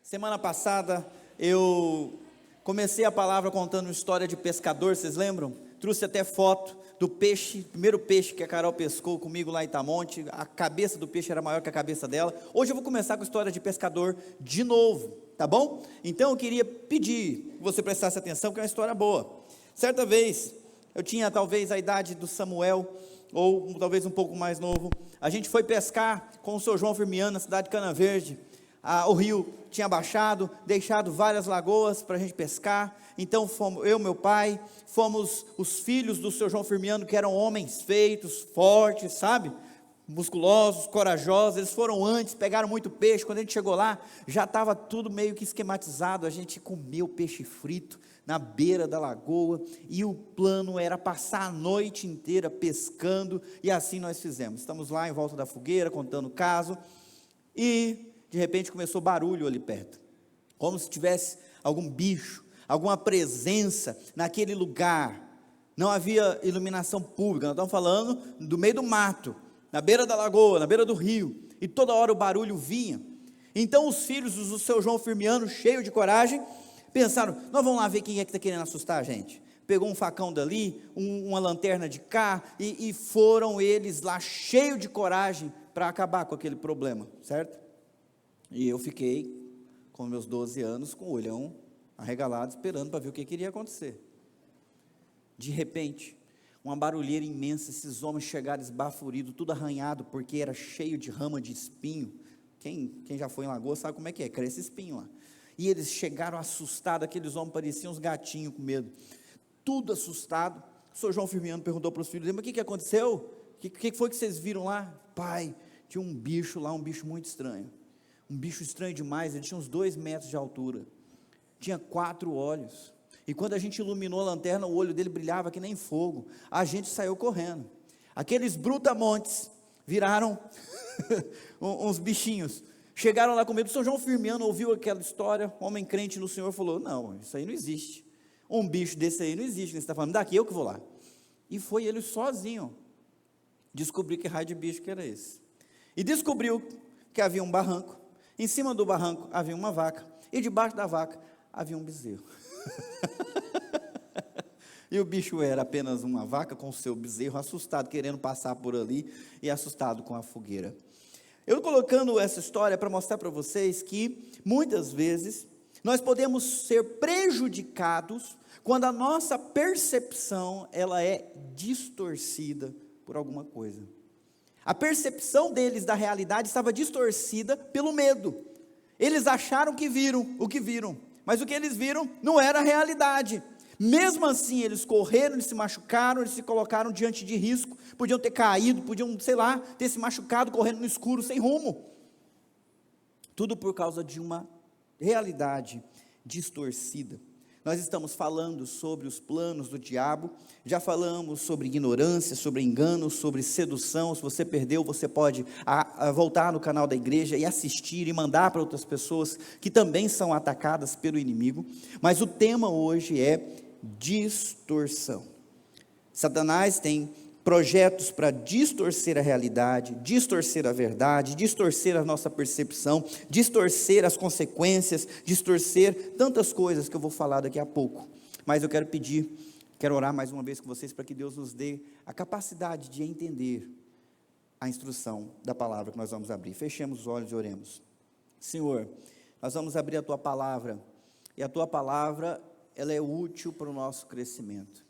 Semana passada eu comecei a palavra contando uma história de pescador, vocês lembram? Trouxe até foto do peixe, primeiro peixe que a Carol pescou comigo lá em Itamonte. A cabeça do peixe era maior que a cabeça dela. Hoje eu vou começar com a história de pescador de novo, tá bom? Então eu queria pedir que você prestasse atenção, que é uma história boa. Certa vez, eu tinha talvez a idade do Samuel, ou talvez um pouco mais novo. A gente foi pescar com o seu João Firmiano na cidade de Cana Verde. O rio tinha baixado, deixado várias lagoas para a gente pescar. Então fomos eu, meu pai, fomos os filhos do seu João Firmiano, que eram homens feitos, fortes, sabe? Musculosos, corajosos. Eles foram antes, pegaram muito peixe. Quando a gente chegou lá, já estava tudo meio que esquematizado. A gente comeu peixe frito na beira da lagoa, e o plano era passar a noite inteira pescando, e assim nós fizemos. Estamos lá em volta da fogueira, contando o caso, e de repente começou barulho ali perto, como se tivesse algum bicho, alguma presença naquele lugar. Não havia iluminação pública, nós estamos falando do meio do mato, na beira da lagoa, na beira do rio, e toda hora o barulho vinha. Então os filhos do seu João Firmiano, cheios de coragem, pensaram: nós vamos lá ver quem é que está querendo assustar a gente. Pegou um facão dali, uma lanterna de cá, e foram eles lá, cheios de coragem, para acabar com aquele problema, certo? E eu fiquei, com meus 12 anos, com o olhão arregalado, esperando para ver o que iria acontecer. De repente, uma barulheira imensa, esses homens chegaram esbaforidos, tudo arranhado, porque era cheio de rama de espinho. Quem já foi em Lagoa sabe como é que é, cresce espinho lá. E eles chegaram assustados, aqueles homens pareciam uns gatinhos com medo, tudo assustado. O senhor João Firmiano perguntou para os filhos: mas o que aconteceu? O que foi que vocês viram lá? Pai, tinha um bicho lá, um bicho muito estranho, um bicho estranho demais. Ele tinha uns 2 metros de altura, tinha 4 olhos, e quando a gente iluminou a lanterna, o olho dele brilhava que nem fogo. A gente saiu correndo. Aqueles brutamontes viraram uns bichinhos. Chegaram lá com medo. O senhor João Firmiano ouviu aquela história, homem crente no Senhor, falou: não, isso aí não existe, um bicho desse aí não existe, você está falando, daqui eu que vou lá. E foi ele sozinho descobrir que raio de bicho que era esse, e descobriu que havia um barranco, em cima do barranco havia uma vaca, e debaixo da vaca havia um bezerro. E o bicho era apenas uma vaca com o seu bezerro, assustado, querendo passar por ali, e assustado com a fogueira. Eu estou colocando essa história para mostrar para vocês que, muitas vezes, nós podemos ser prejudicados quando a nossa percepção ela é distorcida por alguma coisa. A percepção deles da realidade estava distorcida pelo medo. Eles acharam que viram o que viram, mas o que eles viram não era a realidade. Mesmo assim, eles correram, eles se machucaram, eles se colocaram diante de risco, podiam ter caído, podiam, sei lá, ter se machucado, correndo no escuro, sem rumo. Tudo por causa de uma realidade distorcida. Nós estamos falando sobre os planos do diabo, já falamos sobre ignorância, sobre engano, sobre sedução. Se você perdeu, você pode voltar no canal da igreja e assistir e mandar para outras pessoas que também são atacadas pelo inimigo. Mas o tema hoje é distorção. Satanás tem projetos para distorcer a realidade, distorcer a verdade, distorcer a nossa percepção, distorcer as consequências, distorcer tantas coisas que eu vou falar daqui a pouco. Mas eu quero orar mais uma vez com vocês para que Deus nos dê a capacidade de entender a instrução da palavra que nós vamos abrir. Fechemos os olhos e oremos. Senhor, nós vamos abrir a Tua palavra, e a Tua palavra, ela é útil para o nosso crescimento.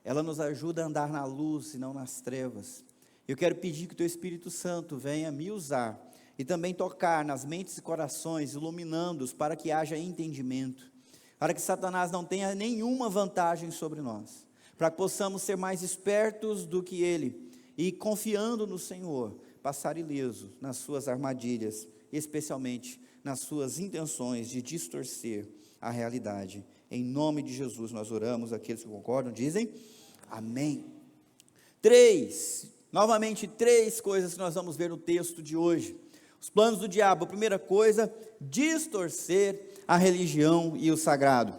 Ela nos ajuda a andar na luz e não nas trevas. Eu quero pedir que o Teu Espírito Santo venha me usar e também tocar nas mentes e corações, iluminando-os para que haja entendimento, para que Satanás não tenha nenhuma vantagem sobre nós, para que possamos ser mais espertos do que ele e, confiando no Senhor, passar ileso nas suas armadilhas, especialmente nas suas intenções de distorcer a realidade. Em nome de Jesus nós oramos. Aqueles que concordam dizem amém. Novamente três coisas que nós vamos ver no texto de hoje. Os planos do diabo. A primeira coisa, distorcer a religião e o sagrado.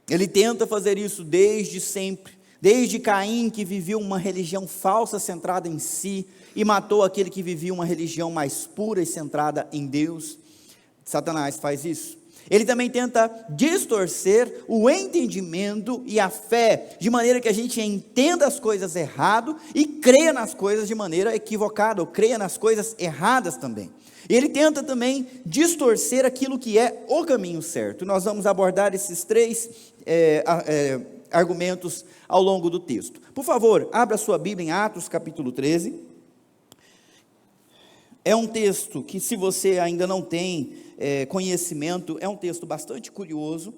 Ele tenta fazer isso desde sempre, desde Caim, que vivia uma religião falsa centrada em si, e matou aquele que vivia uma religião mais pura e centrada em Deus. Satanás faz isso. Ele também tenta distorcer o entendimento e a fé, de maneira que a gente entenda as coisas errado e creia nas coisas de maneira equivocada, ou creia nas coisas erradas também. Ele tenta também distorcer aquilo que é o caminho certo. Nós vamos abordar esses três argumentos ao longo do texto. Por favor, abra sua Bíblia em Atos capítulo 13. É um texto que, se você ainda não tem conhecimento, é um texto bastante curioso,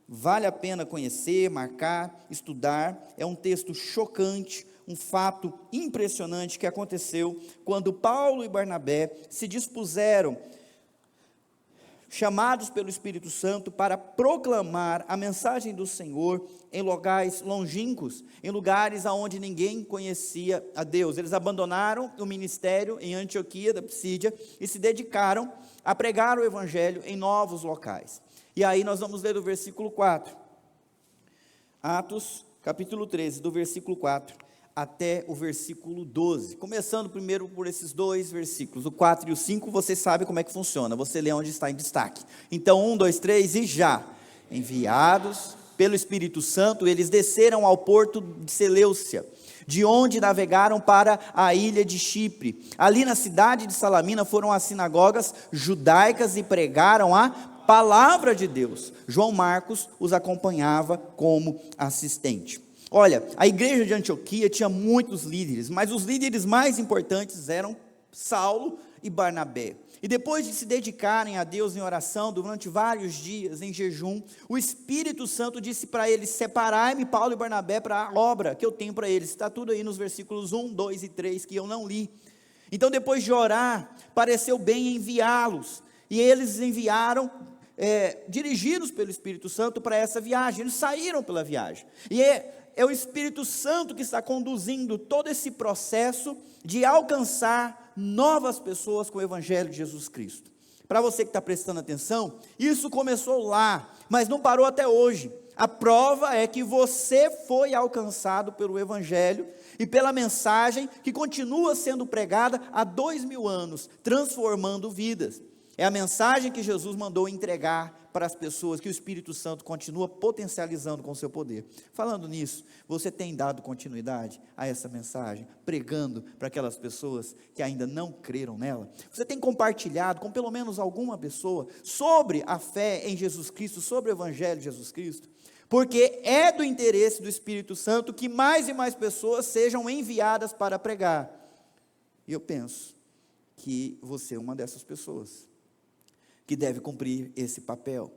vale a pena conhecer, marcar, estudar. É um texto chocante, um fato impressionante que aconteceu quando Paulo e Barnabé se dispuseram, chamados pelo Espírito Santo, para proclamar a mensagem do Senhor em lugares longínquos, em lugares onde ninguém conhecia a Deus. Eles abandonaram o ministério em Antioquia da Psídia e se dedicaram a pregar o Evangelho em novos locais. E aí nós vamos ler o versículo 4, Atos capítulo 13, do versículo 4 até o versículo 12, começando primeiro por esses dois versículos, o 4 e o 5, você sabe como é que funciona, você lê onde está em destaque. Então, 1, 2, 3, e já, enviados pelo Espírito Santo, eles desceram ao porto de Seleucia, de onde navegaram para a ilha de Chipre. Ali na cidade de Salamina foram às sinagogas judaicas e pregaram a palavra de Deus. João Marcos os acompanhava como assistente. Olha, a igreja de Antioquia tinha muitos líderes, mas os líderes mais importantes eram Saulo e Barnabé. E depois de se dedicarem a Deus em oração durante vários dias, em jejum, o Espírito Santo disse para eles: separai-me, Paulo e Barnabé, para a obra que eu tenho para eles. Está tudo aí nos versículos 1, 2 e 3, que eu não li. Então, depois de orar, pareceu bem enviá-los, e eles enviaram, dirigidos pelo Espírito Santo para essa viagem. Eles saíram pela viagem, e é o Espírito Santo que está conduzindo todo esse processo de alcançar novas pessoas com o Evangelho de Jesus Cristo. Para você que está prestando atenção, isso começou lá, mas não parou até hoje. A prova é que você foi alcançado pelo Evangelho e pela mensagem que continua sendo pregada há 2000 anos, transformando vidas. É a mensagem que Jesus mandou entregar para as pessoas, que o Espírito Santo continua potencializando com o seu poder. Falando nisso, você tem dado continuidade a essa mensagem, pregando para aquelas pessoas que ainda não creram nela? Você tem compartilhado com pelo menos alguma pessoa sobre a fé em Jesus Cristo, sobre o Evangelho de Jesus Cristo? Porque é do interesse do Espírito Santo que mais e mais pessoas sejam enviadas para pregar. E eu penso que você é uma dessas pessoas que deve cumprir esse papel,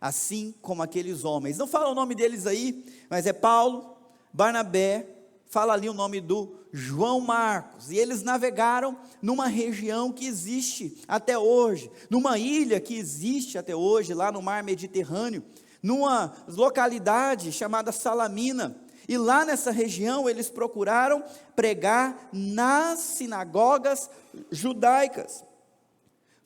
assim como aqueles homens. Não fala o nome deles aí, mas é Paulo, Barnabé, fala ali o nome do João Marcos, e eles navegaram numa região que existe até hoje, numa ilha que existe até hoje, lá no mar Mediterrâneo, numa localidade chamada Salamina. E lá nessa região eles procuraram pregar nas sinagogas judaicas.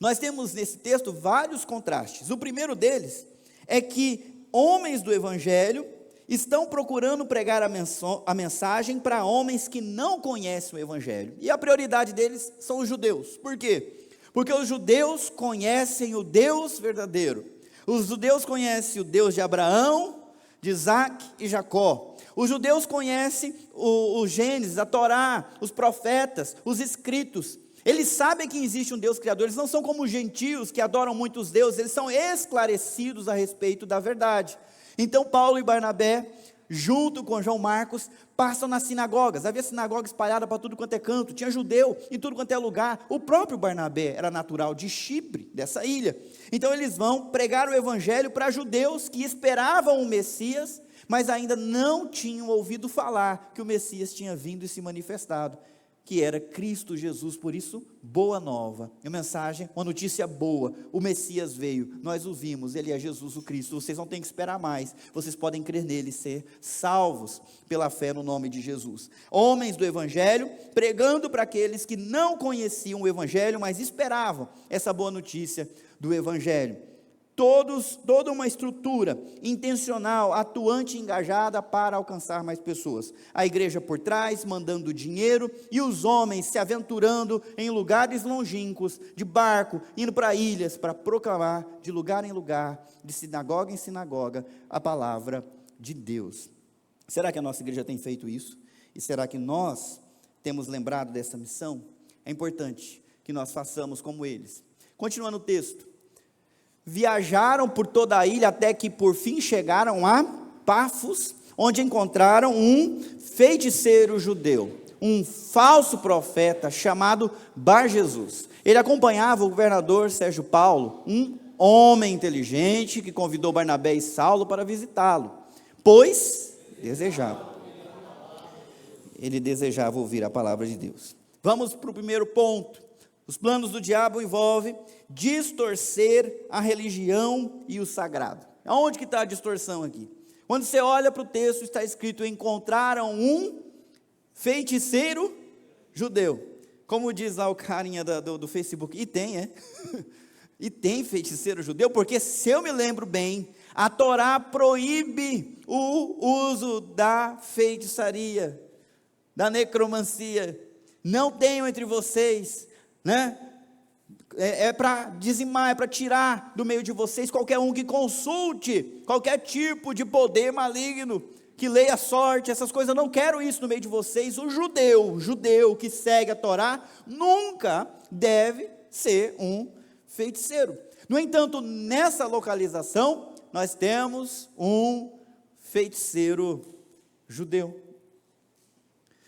Nós temos nesse texto vários contrastes. O primeiro deles é que homens do Evangelho estão procurando pregar a mensagem para homens que não conhecem o Evangelho. E a prioridade deles são os judeus. Por quê? Porque os judeus conhecem o Deus verdadeiro. Os judeus conhecem o Deus de Abraão, de Isaac e Jacó. Os judeus conhecem o Gênesis, a Torá, os profetas, os escritos. Eles sabem que existe um Deus criador. Eles não são como os gentios que adoram muitos deuses. Eles são esclarecidos a respeito da verdade. Então Paulo e Barnabé, junto com João Marcos, passam nas sinagogas. Havia sinagoga espalhada para tudo quanto é canto. Tinha judeu em tudo quanto é lugar. O próprio Barnabé era natural de Chipre, dessa ilha. Então eles vão pregar o Evangelho para judeus que esperavam o Messias, mas ainda não tinham ouvido falar que o Messias tinha vindo e se manifestado, que era Cristo Jesus. Por isso, boa nova, uma mensagem, uma notícia boa. O Messias veio, nós o vimos, ele é Jesus o Cristo. Vocês não têm que esperar mais, vocês podem crer nele e ser salvos pela fé no nome de Jesus. Homens do Evangelho, pregando para aqueles que não conheciam o Evangelho, mas esperavam essa boa notícia do Evangelho. toda uma estrutura intencional, atuante e engajada para alcançar mais pessoas. A igreja por trás, mandando dinheiro, e os homens se aventurando em lugares longínquos, de barco, indo para ilhas, para proclamar de lugar em lugar, de sinagoga em sinagoga, a palavra de Deus. Será que a nossa igreja tem feito isso? E será que nós temos lembrado dessa missão? É importante que nós façamos como eles. Continuando o texto. Viajaram por toda a ilha até que por fim chegaram a Pafos, onde encontraram um feiticeiro judeu, um falso profeta chamado Bar-Jesus. Ele acompanhava o governador Sérgio Paulo, um homem inteligente que convidou Barnabé e Saulo para visitá-lo, pois ele desejava ouvir a palavra de Deus. Vamos para o primeiro ponto. Os planos do diabo envolvem distorcer a religião e o sagrado. Aonde que está a distorção aqui? Quando você olha para o texto, está escrito: encontraram um feiticeiro judeu. Como diz lá o carinha do Facebook, e tem, e tem feiticeiro judeu, porque se eu me lembro bem, a Torá proíbe o uso da feitiçaria, da necromancia. Não tenham entre vocês, é para dizimar, é para tirar do meio de vocês qualquer um que consulte qualquer tipo de poder maligno, que leia a sorte, essas coisas. Eu não quero isso no meio de vocês. O judeu que segue a Torá nunca deve ser um feiticeiro. No entanto, nessa localização, nós temos um feiticeiro judeu,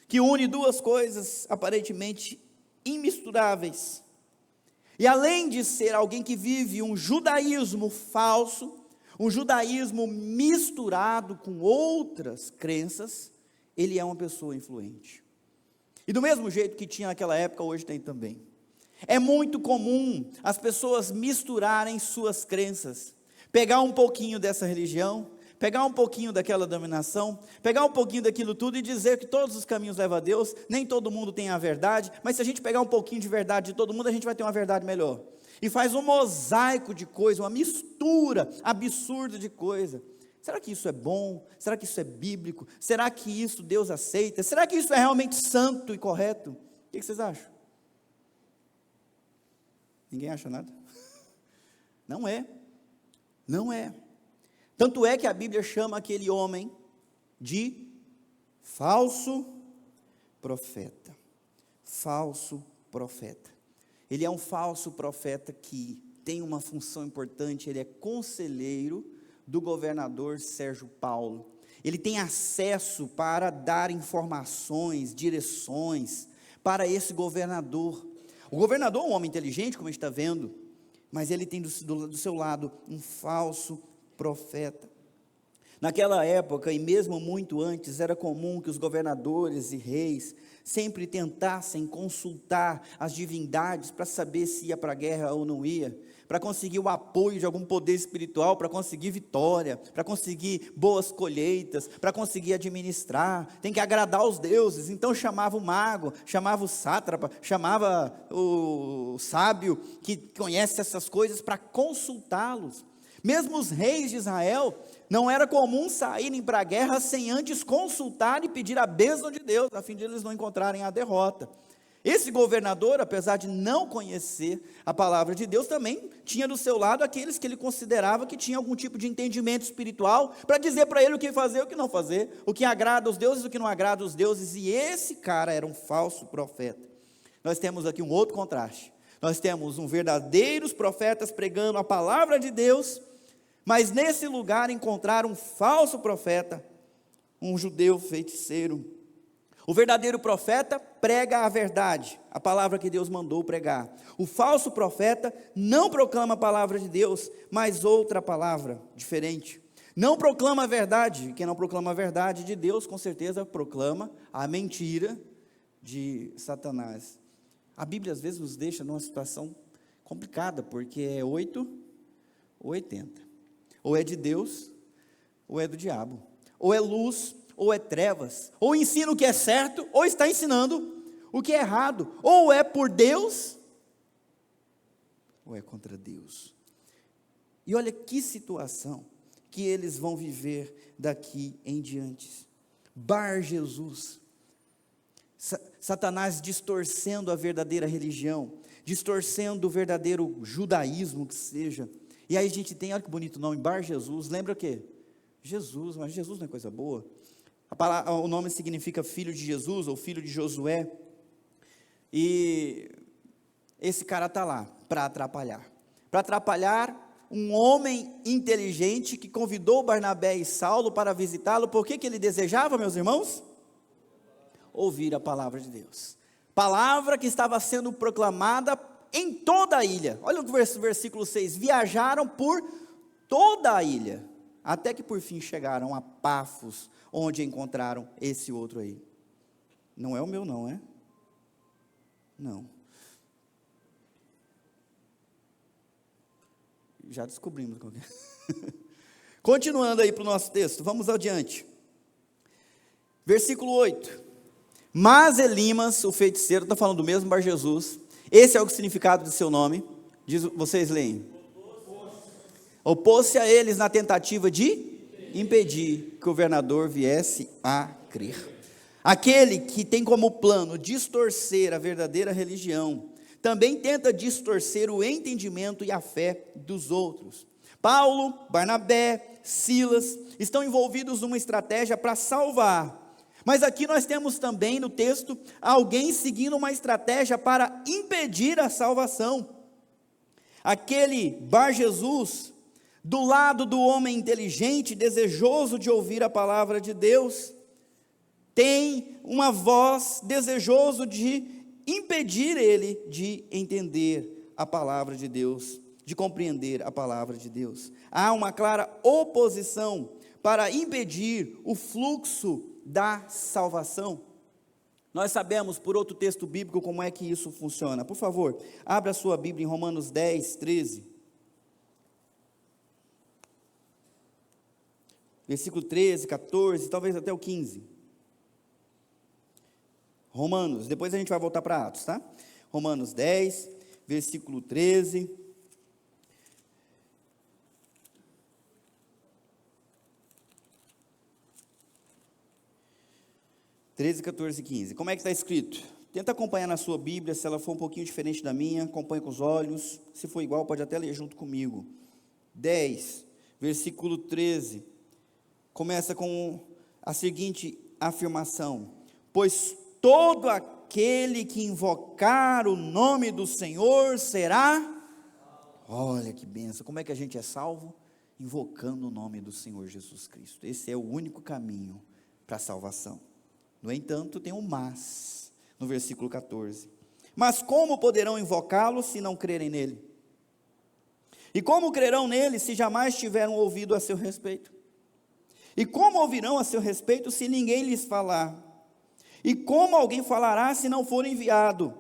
que une duas coisas aparentemente imisturáveis. E além de ser alguém que vive um judaísmo falso, um judaísmo misturado com outras crenças, ele é uma pessoa influente. E do mesmo jeito que tinha naquela época, hoje tem também. É muito comum as pessoas misturarem suas crenças, pegar um pouquinho dessa religião, pegar um pouquinho daquela dominação, pegar um pouquinho daquilo tudo e dizer que todos os caminhos levam a Deus. Nem todo mundo tem a verdade, mas se a gente pegar um pouquinho de verdade de todo mundo, a gente vai ter uma verdade melhor. E faz um mosaico de coisa, uma mistura absurda de coisa. Será que isso é bom? Será que isso é bíblico? Será que isso Deus aceita? Será que isso é realmente santo e correto? O que vocês acham? Ninguém acha nada? Não é. Não é. Tanto é que a Bíblia chama aquele homem de falso profeta. Falso profeta. Ele é um falso profeta que tem uma função importante. Ele é conselheiro do governador Sérgio Paulo. Ele tem acesso para dar informações, direções para esse governador. O governador é um homem inteligente, como a gente está vendo, mas ele tem do seu lado um falso profeta. Naquela época, e mesmo muito antes, era comum que os governadores e reis sempre tentassem consultar as divindades para saber se ia para a guerra ou não ia, para conseguir o apoio de algum poder espiritual, para conseguir vitória, para conseguir boas colheitas, para conseguir administrar. Tem que agradar os deuses. Então chamava o mago, chamava o sátrapa, chamava o sábio que conhece essas coisas para consultá-los. Mesmo os reis de Israel, não era comum saírem para a guerra sem antes consultar e pedir a bênção de Deus, a fim de eles não encontrarem a derrota. Esse governador, apesar de não conhecer a palavra de Deus, também tinha do seu lado aqueles que ele considerava que tinham algum tipo de entendimento espiritual, para dizer para ele o que fazer e o que não fazer, o que agrada aos deuses e o que não agrada aos deuses, e esse cara era um falso profeta. Nós temos aqui um outro contraste. Nós temos verdadeiros profetas pregando a palavra de Deus, mas nesse lugar encontraram um falso profeta, um judeu feiticeiro. O verdadeiro profeta prega a verdade, a palavra que Deus mandou pregar. O falso profeta não proclama a palavra de Deus, mas outra palavra diferente. Não proclama a verdade. Quem não proclama a verdade de Deus, com certeza proclama a mentira de Satanás. A Bíblia às vezes nos deixa numa situação complicada, porque é 8 ou 80. Ou é de Deus, ou é do diabo. Ou é luz, ou é trevas. Ou ensina o que é certo, ou está ensinando o que é errado. Ou é por Deus, ou é contra Deus. E olha que situação que eles vão viver daqui em diante. Bar Jesus, Satanás distorcendo a verdadeira religião, distorcendo o verdadeiro judaísmo que seja. E aí a gente tem, olha que bonito nome, Bar Jesus, lembra o quê? Jesus, mas Jesus não é coisa boa. O nome significa filho de Jesus, ou filho de Josué, e esse cara está lá, para atrapalhar um homem inteligente, que convidou Barnabé e Saulo para visitá-lo. Por que ele desejava, meus irmãos? Ouvir a palavra de Deus, palavra que estava sendo proclamada em toda a ilha. Olha o versículo 6, viajaram por toda a ilha, até que por fim chegaram a Pafos, onde encontraram esse outro aí. Não é o meu não, é? Não. Já descobrimos. Continuando aí para o nosso texto, vamos adiante. Versículo 8. Mas Elimas, o feiticeiro, está falando do mesmo Bar Jesus. Esse é o significado do seu nome. Vocês leem. Opôs-se a eles na tentativa de impedir que o governador viesse a crer. Aquele que tem como plano distorcer a verdadeira religião, também tenta distorcer o entendimento e a fé dos outros. Paulo, Barnabé, Silas estão envolvidos numa estratégia para salvar. Mas aqui nós temos também no texto alguém seguindo uma estratégia para impedir a salvação. Aquele Bar Jesus, do lado do homem inteligente, desejoso de ouvir a palavra de Deus, tem uma voz desejoso de impedir ele de entender a palavra de Deus, de compreender a palavra de Deus. Há uma clara oposição para impedir o fluxo da salvação. Nós sabemos por outro texto bíblico como é que isso funciona. Por favor, abra a sua Bíblia em Romanos 10, 13. Versículo 13, 14, talvez até o 15. Romanos, depois a gente vai voltar para Atos, tá? Romanos 10, versículo 13. (13, 14 e 15). Como é que está escrito? Tenta acompanhar na sua Bíblia. Se ela for um pouquinho diferente da minha, acompanhe com os olhos. Se for igual, pode até ler junto comigo. 10, versículo 13. Começa com a seguinte afirmação: pois todo aquele que invocar o nome do Senhor será... Olha que bênção, como é que a gente é salvo? Invocando o nome do Senhor Jesus Cristo. Esse é o único caminho para a salvação. No entanto, tem um mas, no versículo 14. Mas como poderão invocá-lo se não crerem nele? E como crerão nele se jamais tiveram ouvido a seu respeito? E como ouvirão a seu respeito se ninguém lhes falar? E como alguém falará se não for enviado?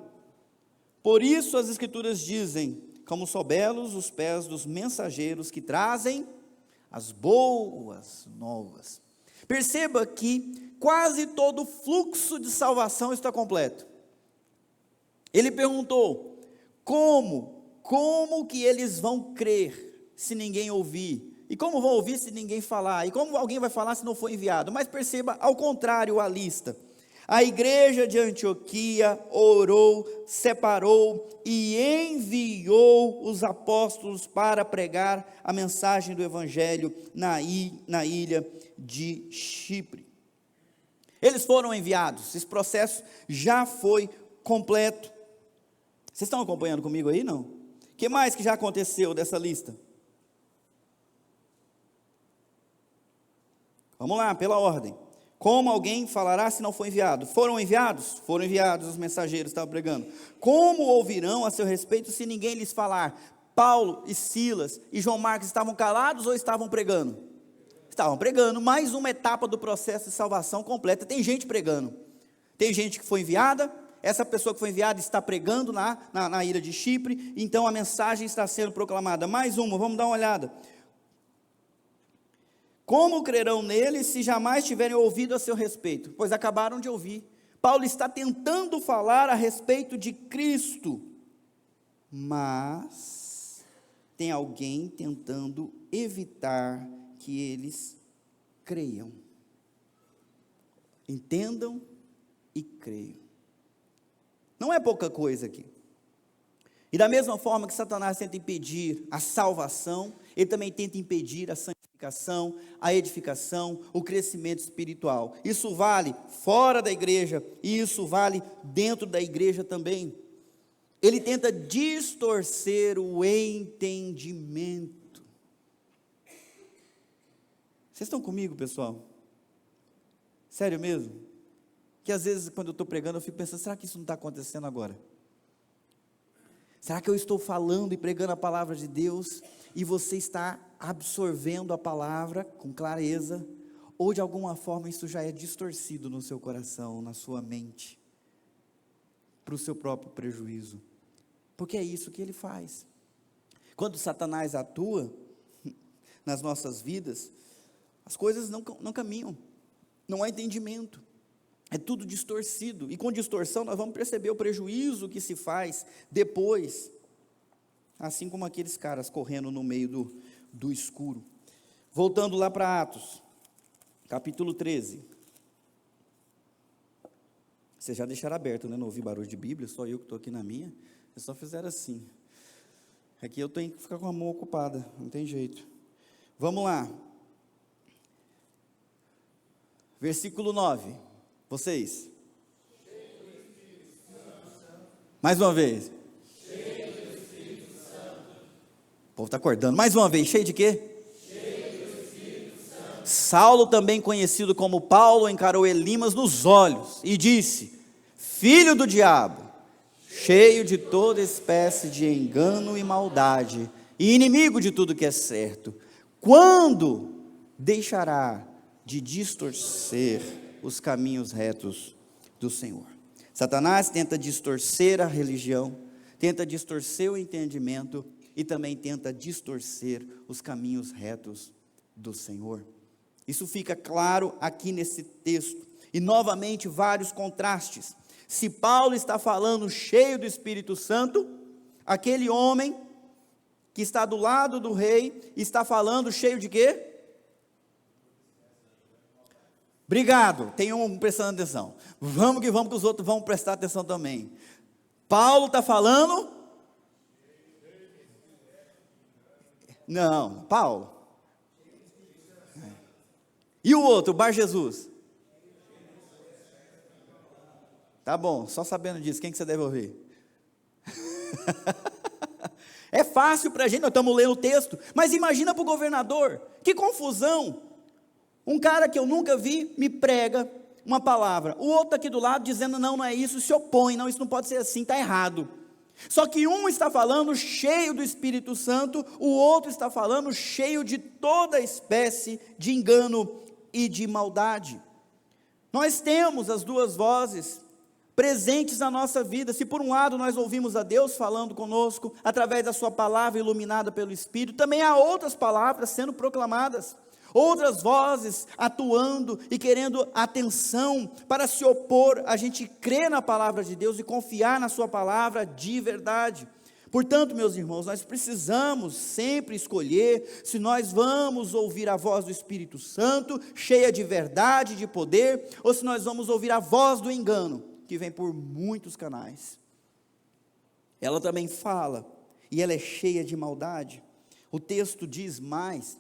Por isso as Escrituras dizem: como são belos os pés dos mensageiros que trazem as boas novas. Perceba que quase todo o fluxo de salvação está completo. Ele perguntou: como que eles vão crer se ninguém ouvir? E como vão ouvir se ninguém falar? E como alguém vai falar se não for enviado? Mas perceba, ao contrário, a lista. A igreja de Antioquia orou, separou e enviou os apóstolos para pregar a mensagem do evangelho na ilha de Chipre. Eles foram enviados, esse processo já foi completo. Vocês estão acompanhando comigo aí, não? O que mais que já aconteceu dessa lista? Vamos lá, pela ordem. Como alguém falará se não for enviado? Foram enviados? Foram enviados, os mensageiros estavam pregando. Como ouvirão a seu respeito se ninguém lhes falar? Paulo e Silas e João Marcos estavam calados ou estavam pregando? Estavam pregando. Mais uma etapa do processo de salvação completa. Tem gente pregando. Tem gente que foi enviada. Essa pessoa que foi enviada está pregando na ilha de Chipre. Então a mensagem está sendo proclamada. Mais uma, vamos dar uma olhada. Como crerão nele se jamais tiverem ouvido a seu respeito? Pois acabaram de ouvir. Paulo está tentando falar a respeito de Cristo, mas tem alguém tentando evitar que eles creiam. Entendam e creiam. Não é pouca coisa aqui. E da mesma forma que Satanás tenta impedir a salvação, ele também tenta impedir a santificação, a edificação, o crescimento espiritual. Isso vale fora da igreja e isso vale dentro da igreja também. Ele tenta distorcer o entendimento. Vocês estão comigo, pessoal? Sério mesmo? Que às vezes quando eu estou pregando eu fico pensando, será que isso não está acontecendo agora? Será que eu estou falando e pregando a palavra de Deus e você está absorvendo a palavra com clareza? Ou de alguma forma isso já é distorcido no seu coração, na sua mente, para o seu próprio prejuízo? Porque é isso que ele faz. Quando Satanás atua nas nossas vidas, as coisas não caminham, não há entendimento. É tudo distorcido, e com distorção nós vamos perceber o prejuízo que se faz depois, assim como aqueles caras correndo no meio do escuro. Voltando lá para Atos, capítulo 13. Vocês já deixaram aberto, né? Não ouvi barulho de Bíblia, só eu que estou aqui na minha. Vocês só fizeram assim. Aqui eu tenho que ficar com a mão ocupada, não tem jeito. Vamos lá. Versículo 9. Vocês. Mais uma vez. Cheio do Espírito Santo. O povo está acordando. Mais uma vez. Cheio de quê? Cheio do Espírito Santo. Saulo, também conhecido como Paulo, encarou Elimas nos olhos e disse: filho do diabo, cheio de toda espécie de engano e maldade, e inimigo de tudo que é certo, quando deixará de distorcer os caminhos retos do Senhor? Satanás tenta distorcer a religião, tenta distorcer o entendimento e também tenta distorcer os caminhos retos do Senhor. Isso fica claro aqui nesse texto. E novamente vários contrastes. Se Paulo está falando cheio do Espírito Santo, aquele homem que está do lado do rei está falando cheio de quê? Obrigado, tem um prestando atenção. Vamos que os outros vão prestar atenção também. Paulo está falando? Não, Paulo. E o outro, Bar Jesus? Tá bom, só sabendo disso, quem que você deve ouvir? É fácil para a gente, nós estamos lendo o texto, mas imagina para o governador, que confusão. Um cara que eu nunca vi me prega uma palavra, o outro aqui do lado dizendo não é isso, se opõe, não, isso não pode ser assim, está errado. Só que um está falando cheio do Espírito Santo, o outro está falando cheio de toda espécie de engano e de maldade. Nós temos as duas vozes presentes na nossa vida. Se por um lado nós ouvimos a Deus falando conosco, através da sua palavra iluminada pelo Espírito, também há outras palavras sendo proclamadas, outras vozes atuando e querendo atenção para se opor. A gente crê na palavra de Deus e confiar na sua palavra de verdade. Portanto, meus irmãos, nós precisamos sempre escolher se nós vamos ouvir a voz do Espírito Santo, cheia de verdade, de poder, ou se nós vamos ouvir a voz do engano, que vem por muitos canais. Ela também fala, e ela é cheia de maldade. O texto diz mais.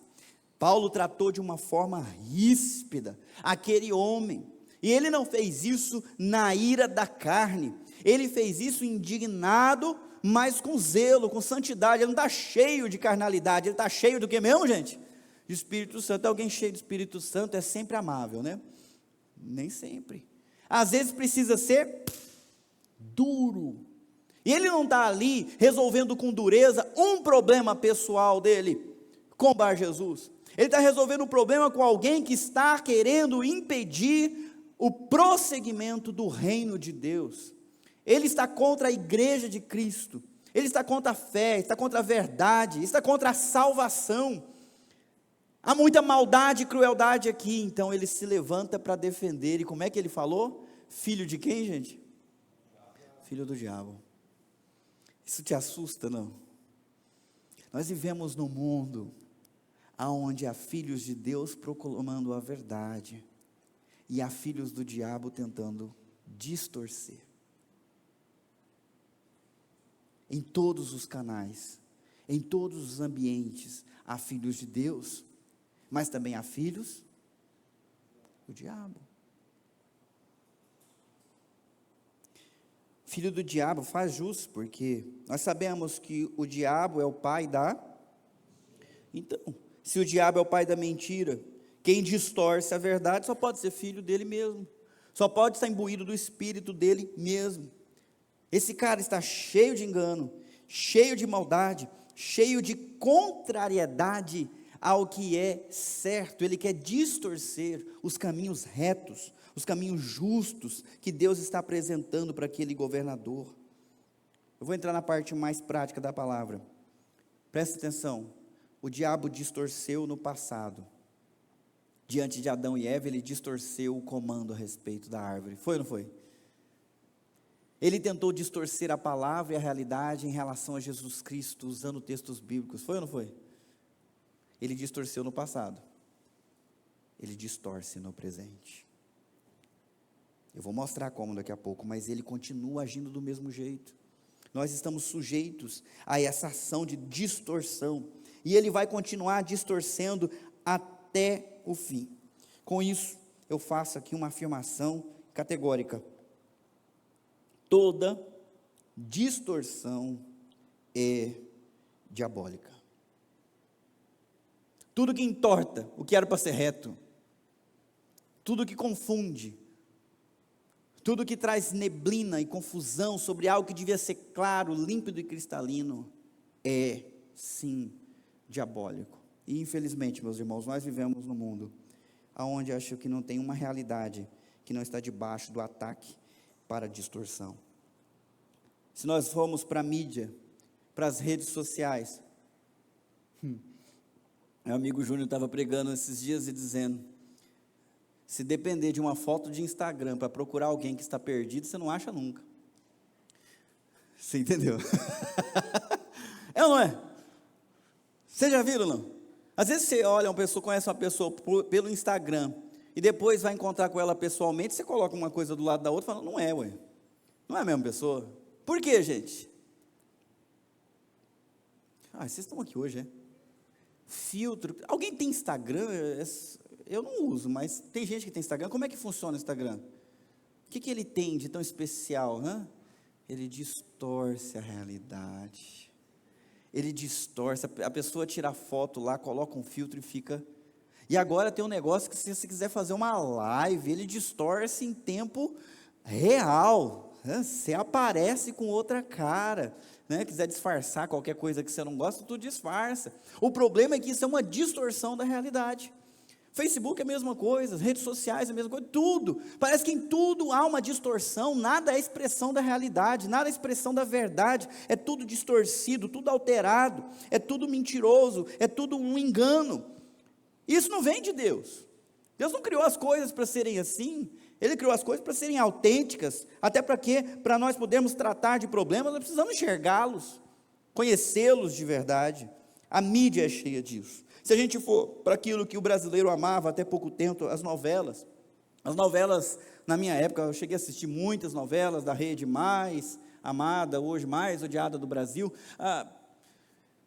Paulo tratou de uma forma ríspida aquele homem, e ele não fez isso na ira da carne, ele fez isso indignado, mas com zelo, com santidade. Ele não está cheio de carnalidade, ele está cheio do que mesmo, gente? De Espírito Santo. Alguém cheio de Espírito Santo é sempre amável, né? Nem sempre. Às vezes precisa ser duro, e ele não está ali resolvendo com dureza um problema pessoal dele com Bar Jesus. Ele está resolvendo um problema com alguém que está querendo impedir o prosseguimento do reino de Deus. Ele está contra a igreja de Cristo, ele está contra a fé, está contra a verdade, está contra a salvação. Há muita maldade e crueldade aqui, então ele se levanta para defender. E como é que ele falou? Filho de quem, gente? Filho do diabo. Isso te assusta, não? Nós vivemos num mundo onde há filhos de Deus proclamando a verdade, e há filhos do diabo tentando distorcer. Em todos os canais, em todos os ambientes, há filhos de Deus, mas também há filhos do diabo. Filho do diabo faz jus, porque nós sabemos que o diabo é o pai da... Então, se o diabo é o pai da mentira, quem distorce a verdade só pode ser filho dele mesmo, só pode estar imbuído do espírito dele mesmo. Esse cara está cheio de engano, cheio de maldade, cheio de contrariedade ao que é certo. Ele quer distorcer os caminhos retos, os caminhos justos que Deus está apresentando para aquele governador. Eu vou entrar na parte mais prática da palavra. Presta atenção. O diabo distorceu no passado. Diante de Adão e Eva, ele distorceu o comando a respeito da árvore. Foi ou não foi? Ele tentou distorcer a palavra e a realidade em relação a Jesus Cristo, usando textos bíblicos. Foi ou não foi? Ele distorceu no passado. Ele distorce no presente. Eu vou mostrar como daqui a pouco, mas ele continua agindo do mesmo jeito. Nós estamos sujeitos a essa ação de distorção, e ele vai continuar distorcendo até o fim. Com isso, eu faço aqui uma afirmação categórica: toda distorção é diabólica. Tudo que entorta o que era para ser reto, tudo que confunde, tudo que traz neblina e confusão sobre algo que devia ser claro, límpido e cristalino, é sim diabólico. E infelizmente, meus irmãos, nós vivemos num mundo onde acho que não tem uma realidade que não está debaixo do ataque para a distorção. Se nós formos para a mídia, para as redes sociais, meu amigo Júnior estava pregando esses dias e dizendo: se depender de uma foto de Instagram para procurar alguém que está perdido, você não acha nunca. Você entendeu? É ou não é? Você já viram, não? Às vezes você olha uma pessoa, conhece uma pessoa pelo Instagram, e depois vai encontrar com ela pessoalmente, você coloca uma coisa do lado da outra e fala: não é, ué. Não é a mesma pessoa. Por quê, gente? Vocês estão aqui hoje, é? Filtro. Alguém tem Instagram? Eu não uso, mas tem gente que tem Instagram. Como é que funciona o Instagram? O que ele tem de tão especial? Né? Ele distorce a realidade. Ele distorce. A pessoa tira a foto lá, coloca um filtro e fica... E agora tem um negócio que, se você quiser fazer uma live, ele distorce em tempo real. Né? Você aparece com outra cara. Né? Quiser disfarçar qualquer coisa que você não gosta, tudo disfarça. O problema é que isso é uma distorção da realidade. Facebook é a mesma coisa, redes sociais é a mesma coisa, tudo. Parece que em tudo há uma distorção, nada é expressão da realidade, nada é expressão da verdade, é tudo distorcido, tudo alterado, é tudo mentiroso, é tudo um engano. Isso não vem de Deus. Deus não criou as coisas para serem assim, Ele criou as coisas para serem autênticas, até para quê? Para nós podermos tratar de problemas, nós precisamos enxergá-los, conhecê-los de verdade. A mídia é cheia disso. Se a gente for para aquilo que o brasileiro amava até pouco tempo, as novelas, na minha época, eu cheguei a assistir muitas novelas da Rede Mais amada, hoje mais odiada do Brasil.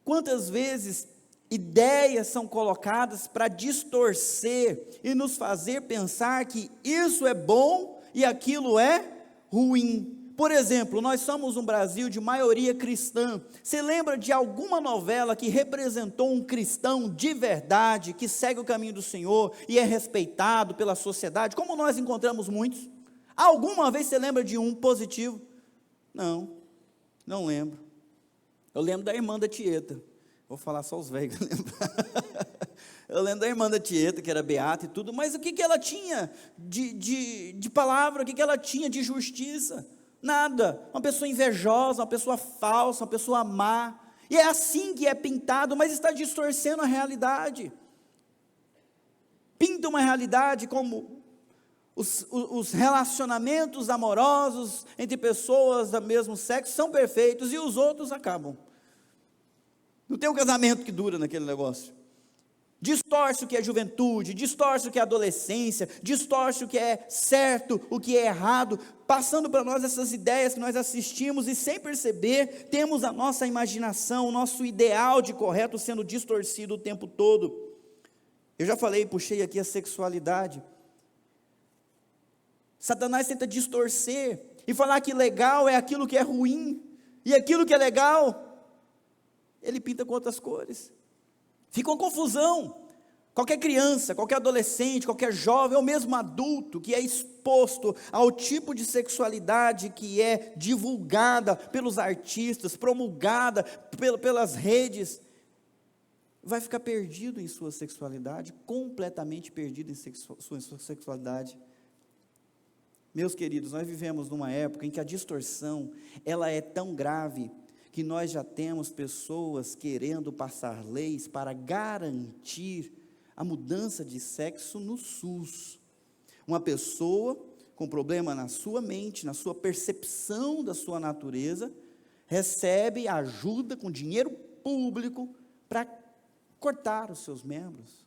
Quantas vezes ideias são colocadas para distorcer e nos fazer pensar que isso é bom e aquilo é ruim. Por exemplo, nós somos um Brasil de maioria cristã. Você lembra de alguma novela que representou um cristão de verdade, que segue o caminho do Senhor e é respeitado pela sociedade, como nós encontramos muitos? Alguma vez você lembra de um positivo? Não lembro. Eu lembro da irmã da Tieta. Vou falar só os velhos que eu lembro. Eu lembro da irmã da Tieta, que era beata e tudo, mas o que ela tinha de palavra, o que ela tinha de justiça? Nada. Uma pessoa invejosa, uma pessoa falsa, uma pessoa má. E é assim que é pintado, mas está distorcendo a realidade. Pinta uma realidade como os relacionamentos amorosos entre pessoas do mesmo sexo são perfeitos e os outros acabam. Não tem um casamento que dura naquele negócio. Distorce o que é juventude, distorce o que é adolescência, distorce o que é certo, o que é errado, passando para nós essas ideias que nós assistimos e sem perceber, temos a nossa imaginação, o nosso ideal de correto sendo distorcido o tempo todo. Eu já falei, puxei aqui a sexualidade. Satanás tenta distorcer e falar que legal é aquilo que é ruim, e aquilo que é legal, ele pinta com outras cores. Fica uma confusão. Qualquer criança, qualquer adolescente, qualquer jovem, ou mesmo adulto que é exposto ao tipo de sexualidade que é divulgada pelos artistas, promulgada pelas redes, vai ficar perdido em sua sexualidade, completamente perdido em sua sexualidade. Meus queridos, nós vivemos numa época em que a distorção, ela é tão grave, que nós já temos pessoas querendo passar leis para garantir a mudança de sexo no SUS. Uma pessoa com problema na sua mente, na sua percepção da sua natureza, recebe ajuda com dinheiro público para cortar os seus membros.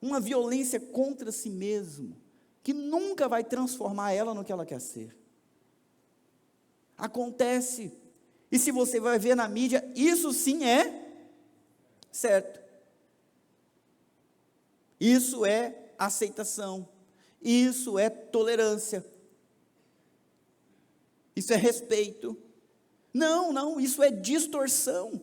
Uma violência contra si mesmo, que nunca vai transformar ela no que ela quer ser. Acontece, e se você vai ver na mídia, isso sim é certo. Isso é aceitação, isso é tolerância, isso é respeito. Não, isso é distorção.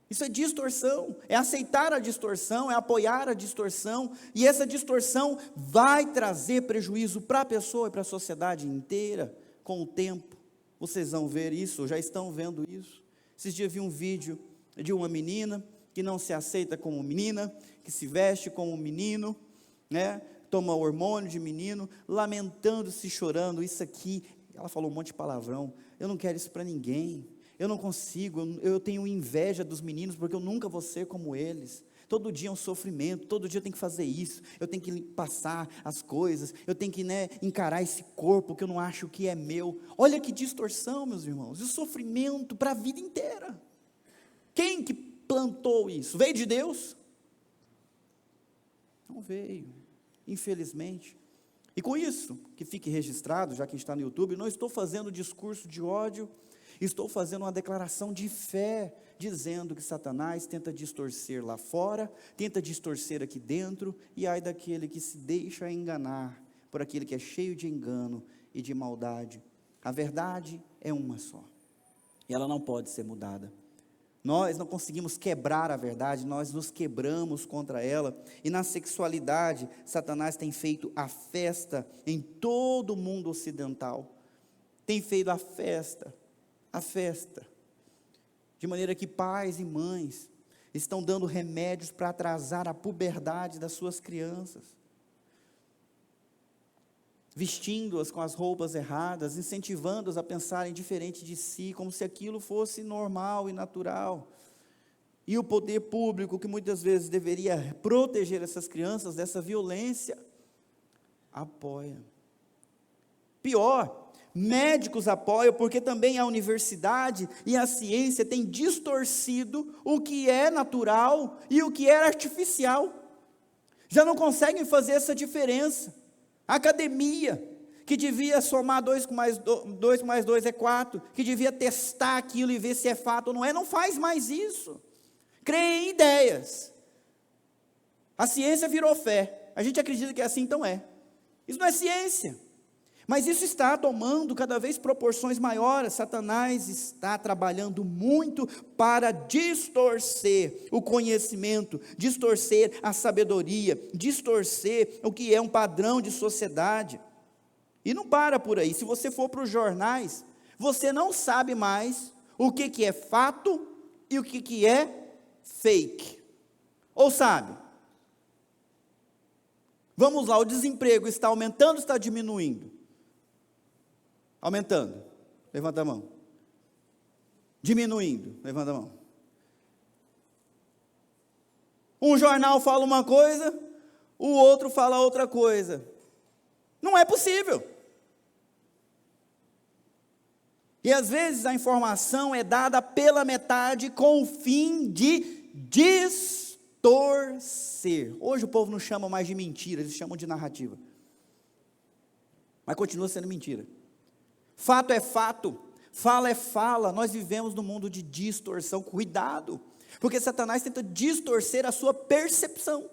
Isso é distorção, é aceitar a distorção, é apoiar a distorção, e essa distorção vai trazer prejuízo para a pessoa e para a sociedade inteira, com o tempo. Vocês vão ver isso, já estão vendo isso. Esses dias vi um vídeo de uma menina que não se aceita como menina, que se veste como menino, né? Toma hormônio de menino, lamentando-se, chorando. Isso aqui, ela falou um monte de palavrão. Eu não quero isso para ninguém. Eu não consigo, eu tenho inveja dos meninos, porque eu nunca vou ser como eles. Todo dia é um sofrimento, todo dia eu tenho que fazer isso, eu tenho que passar as coisas, eu tenho que encarar esse corpo que eu não acho que é meu. Olha que distorção, meus irmãos, e sofrimento para a vida inteira. Quem que plantou isso? Veio de Deus? Não veio, infelizmente. E com isso, que fique registrado, já que está no YouTube, não estou fazendo discurso de ódio, estou fazendo uma declaração de fé, dizendo que Satanás tenta distorcer lá fora, tenta distorcer aqui dentro, e ai daquele que se deixa enganar por aquele que é cheio de engano e de maldade. A verdade é uma só, e ela não pode ser mudada. Nós não conseguimos quebrar a verdade, nós nos quebramos contra ela, e na sexualidade, Satanás tem feito a festa em todo o mundo ocidental, tem feito a festa, de maneira que pais e mães estão dando remédios para atrasar a puberdade das suas crianças, vestindo-as com as roupas erradas, incentivando-as a pensarem diferente de si, como se aquilo fosse normal e natural, e o poder público, que muitas vezes deveria proteger essas crianças dessa violência, apoia. Pior, médicos apoiam, porque também a universidade e a ciência têm distorcido o que é natural e o que é artificial, já não conseguem fazer essa diferença. A academia, que devia somar 2 mais 2 é 4, que devia testar aquilo e ver se é fato ou não é, não faz mais isso, crê em ideias. A ciência virou fé, a gente acredita que é assim, então é. Isso não é ciência. Mas isso está tomando cada vez proporções maiores. Satanás está trabalhando muito para distorcer o conhecimento, distorcer a sabedoria, distorcer o que é um padrão de sociedade. E não para por aí. Se você for para os jornais, você não sabe mais o que é fato e o que é fake. Ou sabe? Vamos lá, o desemprego está aumentando ou está diminuindo? Aumentando, levanta a mão. Diminuindo, levanta a mão. Um jornal fala uma coisa, o outro fala outra coisa. Não é possível. E às vezes a informação é dada pela metade com o fim de distorcer. Hoje o povo não chama mais de mentira, eles chamam de narrativa. Mas continua sendo mentira. Fato é fato, fala é fala. Nós vivemos num mundo de distorção. Cuidado, porque Satanás tenta distorcer a sua percepção.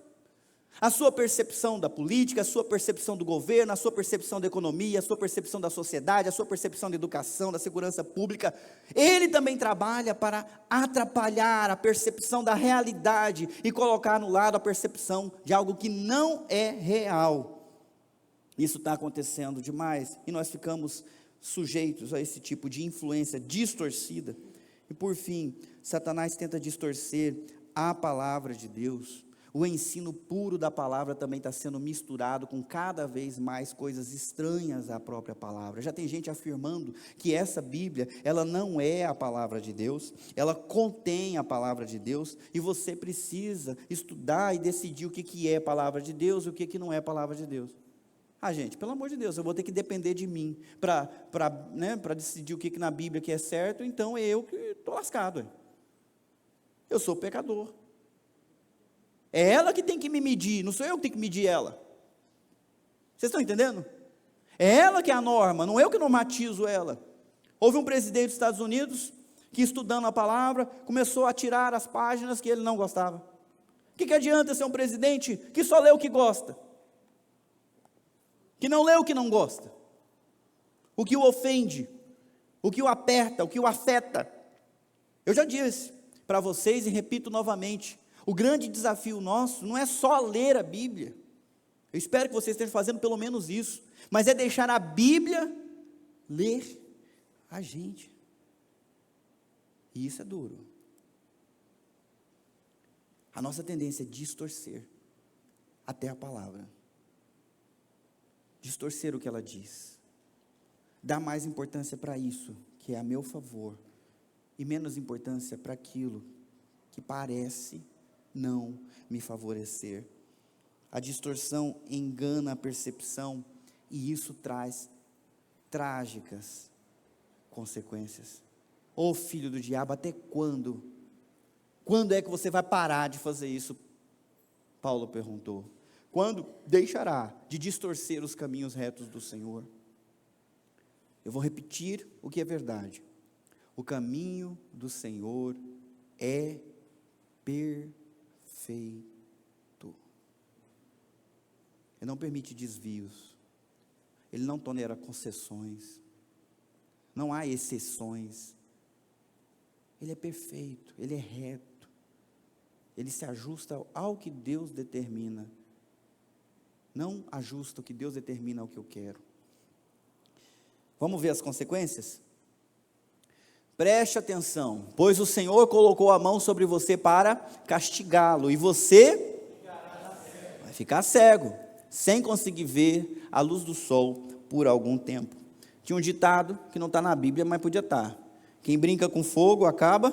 A sua percepção da política, a sua percepção do governo, a sua percepção da economia, a sua percepção da sociedade, a sua percepção da educação, da segurança pública. Ele também trabalha para atrapalhar a percepção da realidade e colocar no lado a percepção de algo que não é real. Isso está acontecendo demais e nós ficamos sujeitos a esse tipo de influência distorcida. E por fim, Satanás tenta distorcer a palavra de Deus. O ensino puro da palavra também está sendo misturado com cada vez mais coisas estranhas à própria palavra. Já tem gente afirmando que essa Bíblia, ela não é a palavra de Deus, ela contém a palavra de Deus, e você precisa estudar e decidir o que é a palavra de Deus e o que não é a palavra de Deus. Gente, pelo amor de Deus, eu vou ter que depender de mim para decidir o que na Bíblia que é certo, então eu que estou lascado. Eu sou pecador. É ela que tem que me medir, não sou eu que tenho que medir ela. Vocês estão entendendo? É ela que é a norma, não eu que normatizo ela. Houve um presidente dos Estados Unidos que, estudando a palavra, começou a tirar as páginas que ele não gostava. O que adianta ser um presidente que só lê o que gosta? Que não lê o que não gosta? O que o ofende? O que o aperta? O que o afeta? Eu já disse para vocês e repito novamente, o grande desafio nosso não é só ler a Bíblia, eu espero que vocês estejam fazendo pelo menos isso, mas é deixar a Bíblia ler a gente, e isso é duro. A nossa tendência é distorcer até a palavra, distorcer o que ela diz, dar mais importância para isso, que é a meu favor, e menos importância para aquilo que parece não me favorecer. A distorção engana a percepção e isso traz trágicas consequências. Ô filho do diabo, até quando? Quando é que você vai parar de fazer isso? Paulo perguntou. Quando deixará de distorcer os caminhos retos do Senhor? Eu vou repetir o que é verdade. O caminho do Senhor é perfeito. Ele não permite desvios. Ele não tolera concessões. Não há exceções. Ele é perfeito, ele é reto. Ele se ajusta ao que Deus determina. Não ajusta o que Deus determina ao que eu quero. Vamos ver as consequências? Preste atenção, pois o Senhor colocou a mão sobre você para castigá-lo, e você vai ficar cego, sem conseguir ver a luz do sol por algum tempo. Tinha um ditado que não está na Bíblia, mas podia estar. Quem brinca com fogo acaba,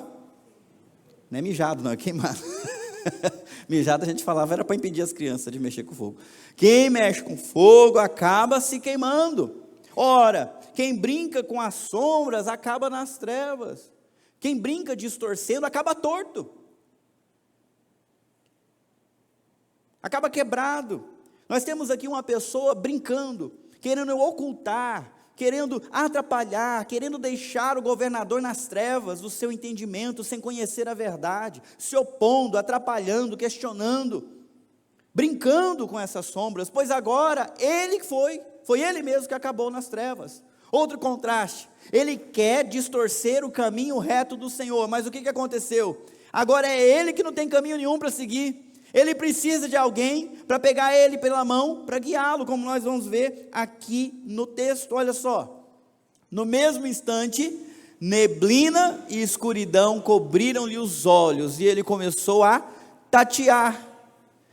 não é mijado não, é queimado. Mijado a gente falava, era para impedir as crianças de mexer com fogo. Quem mexe com fogo acaba se queimando. Ora, quem brinca com as sombras acaba nas trevas. Quem brinca distorcendo acaba torto. Acaba quebrado. Nós temos aqui uma pessoa brincando, querendo ocultar, querendo atrapalhar, querendo deixar o governador nas trevas do seu entendimento, sem conhecer a verdade, se opondo, atrapalhando, questionando, brincando com essas sombras, pois agora ele foi ele mesmo que acabou nas trevas. Outro contraste, ele quer distorcer o caminho reto do Senhor, mas o que aconteceu? Agora é ele que não tem caminho nenhum para seguir, ele precisa de alguém para pegar ele pela mão, para guiá-lo, como nós vamos ver aqui no texto. Olha só, no mesmo instante, neblina e escuridão cobriram-lhe os olhos, e ele começou a tatear,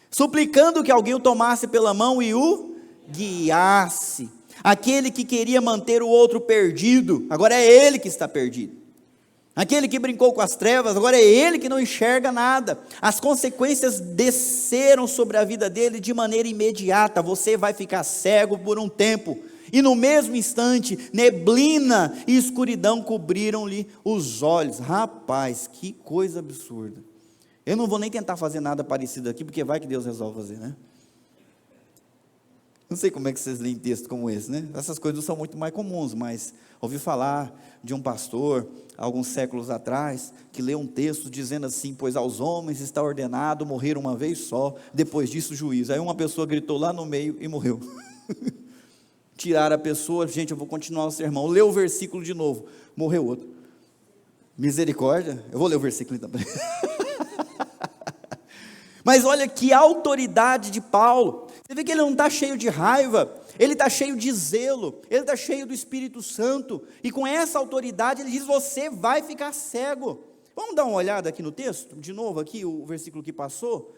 suplicando que alguém o tomasse pela mão e o guiasse. Aquele que queria manter o outro perdido, agora é ele que está perdido. Aquele que brincou com as trevas, agora é ele que não enxerga nada. As consequências desceram sobre a vida dele de maneira imediata. Você vai ficar cego por um tempo. e no mesmo instante, neblina e escuridão cobriram-lhe os olhos. Rapaz, que coisa absurda. Eu não vou nem tentar fazer nada parecido aqui, porque vai que Deus resolve fazer, né? Não sei como é que vocês leem texto como esse, né? Essas coisas são muito mais comuns, mas ouvi falar de um pastor, alguns séculos atrás, que leu um texto dizendo assim: pois aos homens está ordenado morrer uma vez só, depois disso juízo. Aí uma pessoa gritou lá no meio e morreu. Tiraram a pessoa, gente, eu vou continuar o sermão. Leu o versículo de novo, morreu outro. Misericórdia, eu vou ler o versículo então. Mas olha que autoridade de Paulo. Você vê que ele não está cheio de raiva, ele está cheio de zelo, ele está cheio do Espírito Santo, e com essa autoridade ele diz: você vai ficar cego. Vamos dar uma olhada aqui no texto, de novo aqui, o versículo que passou.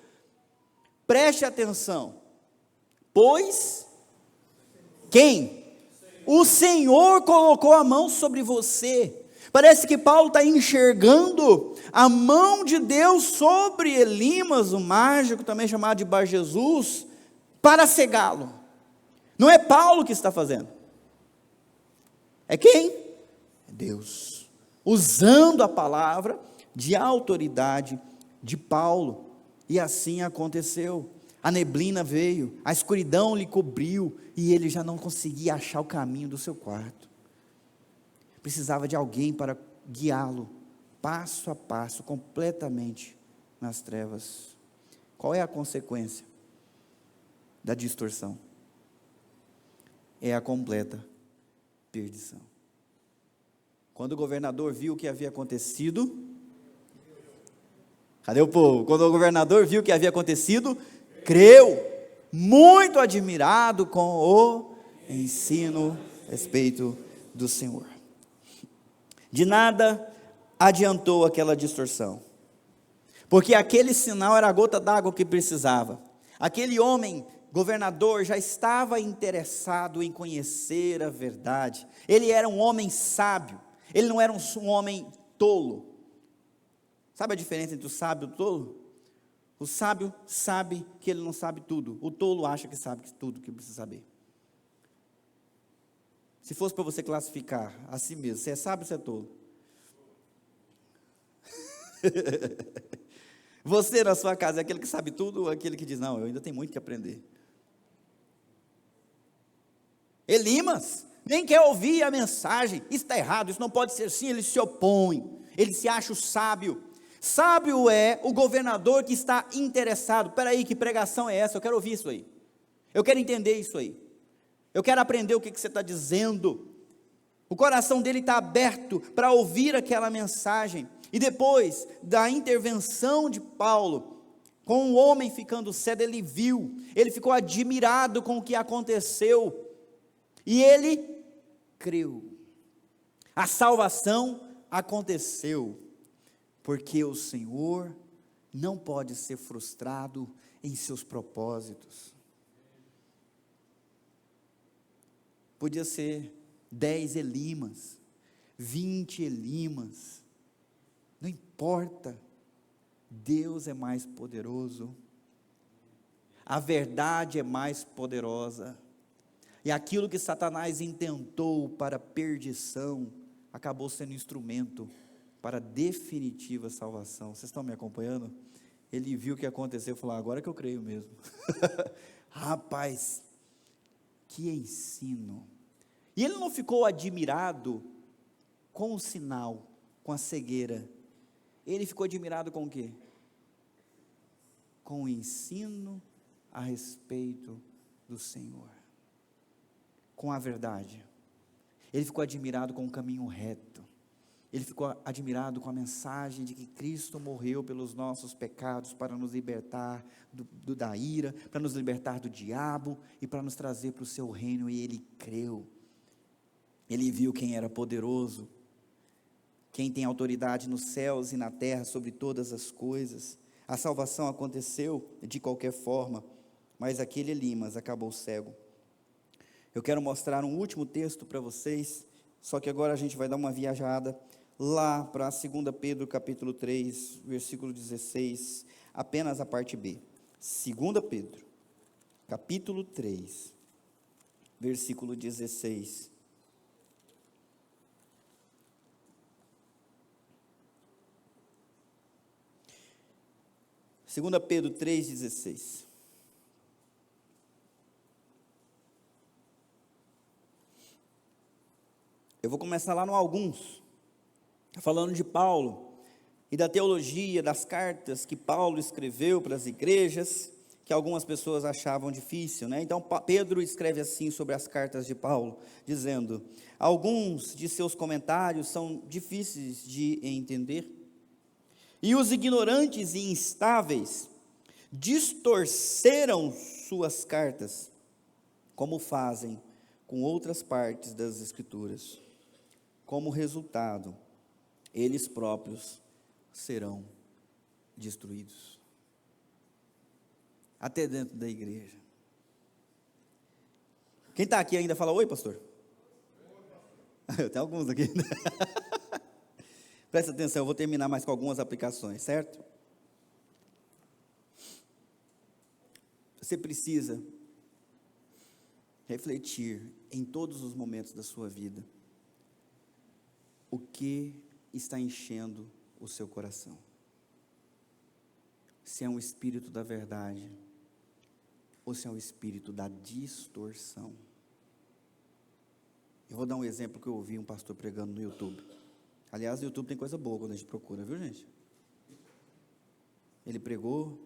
Preste atenção, pois, quem? O Senhor colocou a mão sobre você. Parece que Paulo está enxergando a mão de Deus sobre Elimas, o mágico, também chamado de Bar Jesus, para cegá-lo. Não é Paulo que está fazendo. É quem? É Deus. Usando a palavra de autoridade de Paulo. E assim aconteceu. A neblina veio, a escuridão lhe cobriu, e ele já não conseguia achar o caminho do seu quarto. Precisava de alguém para guiá-lo, passo a passo, completamente nas trevas. Qual é a consequência da distorção? É a completa perdição. Quando o governador viu o que havia acontecido, cadê o povo? Quando o governador viu o que havia acontecido, creu, muito admirado com o ensino a respeito do Senhor. De nada adiantou aquela distorção, porque aquele sinal era a gota d'água que precisava. Aquele homem, governador, já estava interessado em conhecer a verdade. Ele era um homem sábio, ele não era um homem tolo. Sabe a diferença entre o sábio e o tolo? O sábio sabe que ele não sabe tudo, o tolo acha que sabe tudo que precisa saber. Se fosse para você classificar a si mesmo, você é sábio ou você é tolo? Você na sua casa é aquele que sabe tudo ou aquele que diz: não, eu ainda tenho muito que aprender? Elimas nem quer ouvir a mensagem: isso está errado, isso não pode ser assim. Ele se opõe, ele se acha o sábio. Sábio é o governador que está interessado. Espera aí, que pregação é essa? Eu quero ouvir isso aí, eu quero entender isso aí, eu quero aprender o que você está dizendo. O coração dele está aberto para ouvir aquela mensagem. E depois da intervenção de Paulo, com o homem ficando cego, ele viu, ele ficou admirado com o que aconteceu, e ele creu. A salvação aconteceu, porque o Senhor não pode ser frustrado em seus propósitos. Podia ser 10 Elimas, 20 Elimas, não importa, Deus é mais poderoso, a verdade é mais poderosa, e aquilo que Satanás intentou para perdição, acabou sendo instrumento para a definitiva salvação. Vocês estão me acompanhando? Ele viu o que aconteceu e falou: agora que eu creio mesmo. Rapaz, que ensino. E ele não ficou admirado com o sinal, com a cegueira. Ele ficou admirado com o quê? Com o ensino a respeito do Senhor, com a verdade. Ele ficou admirado com o caminho reto. Ele ficou admirado com a mensagem de que Cristo morreu pelos nossos pecados, para nos libertar da ira, para nos libertar do diabo e para nos trazer para o seu reino, e ele creu. Ele viu quem era poderoso, quem tem autoridade nos céus e na terra sobre todas as coisas. A salvação aconteceu de qualquer forma, mas aquele Elimas acabou cego. Eu quero mostrar um último texto para vocês, só que agora a gente vai dar uma viajada lá para 2 Pedro capítulo 3, versículo 16, apenas a parte B. 2 Pedro, capítulo 3, versículo 16. Segunda Pedro 3,16. Eu vou começar lá no alguns, falando de Paulo e da teologia, das cartas que Paulo escreveu para as igrejas, que algumas pessoas achavam difícil, né? Então Pedro escreve assim sobre as cartas de Paulo, dizendo: alguns de seus comentários são difíceis de entender, e os ignorantes e instáveis distorceram suas cartas, como fazem com outras partes das Escrituras. Como resultado, eles próprios serão destruídos. Até dentro da igreja. Quem está aqui ainda fala oi, pastor? Tem alguns aqui. Presta atenção, eu vou terminar mais com algumas aplicações, certo? Você precisa refletir em todos os momentos da sua vida o que está enchendo o seu coração. Se é um espírito da verdade ou se é um espírito da distorção. Eu vou dar um exemplo que eu ouvi um pastor pregando no YouTube. Aliás, no YouTube tem coisa boa quando a gente procura, viu, gente? Ele pregou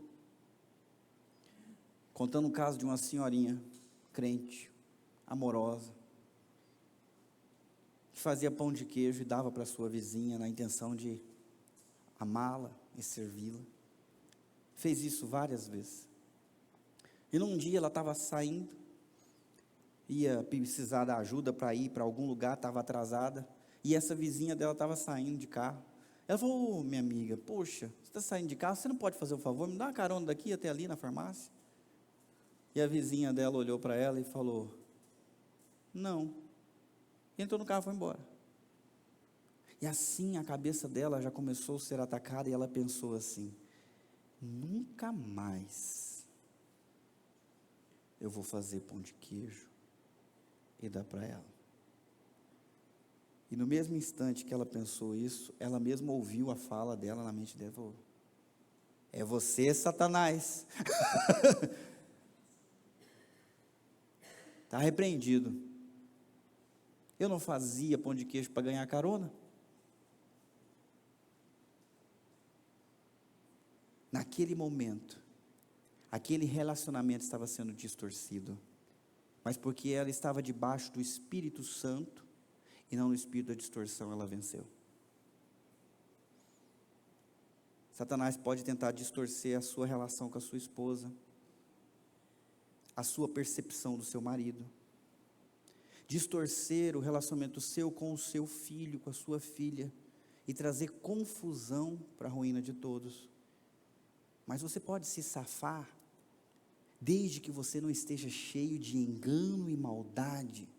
contando um caso de uma senhorinha crente, amorosa, que fazia pão de queijo e dava para sua vizinha na intenção de amá-la e servi-la. Fez isso várias vezes. E num dia ela estava saindo, ia precisar da ajuda para ir para algum lugar, estava atrasada, e essa vizinha dela estava saindo de carro. Ela falou: minha amiga, poxa, você está saindo de carro, você não pode fazer um favor, me dá uma carona daqui até ali na farmácia? E a vizinha dela olhou para ela e falou: não. Entrou no carro e foi embora. E assim a cabeça dela já começou a ser atacada, e ela pensou assim: nunca mais eu vou fazer pão de queijo e dar para ela. E no mesmo instante que ela pensou isso, ela mesma ouviu a fala dela na mente dela e falou: é você, Satanás. Está repreendido. Eu não fazia pão de queijo para ganhar carona? Naquele momento, aquele relacionamento estava sendo distorcido, mas porque ela estava debaixo do Espírito Santo, e não no espírito da distorção, ela venceu. Satanás pode tentar distorcer a sua relação com a sua esposa, a sua percepção do seu marido, distorcer o relacionamento seu com o seu filho, com a sua filha, e trazer confusão para a ruína de todos. Mas você pode se safar, desde que você não esteja cheio de engano e maldade,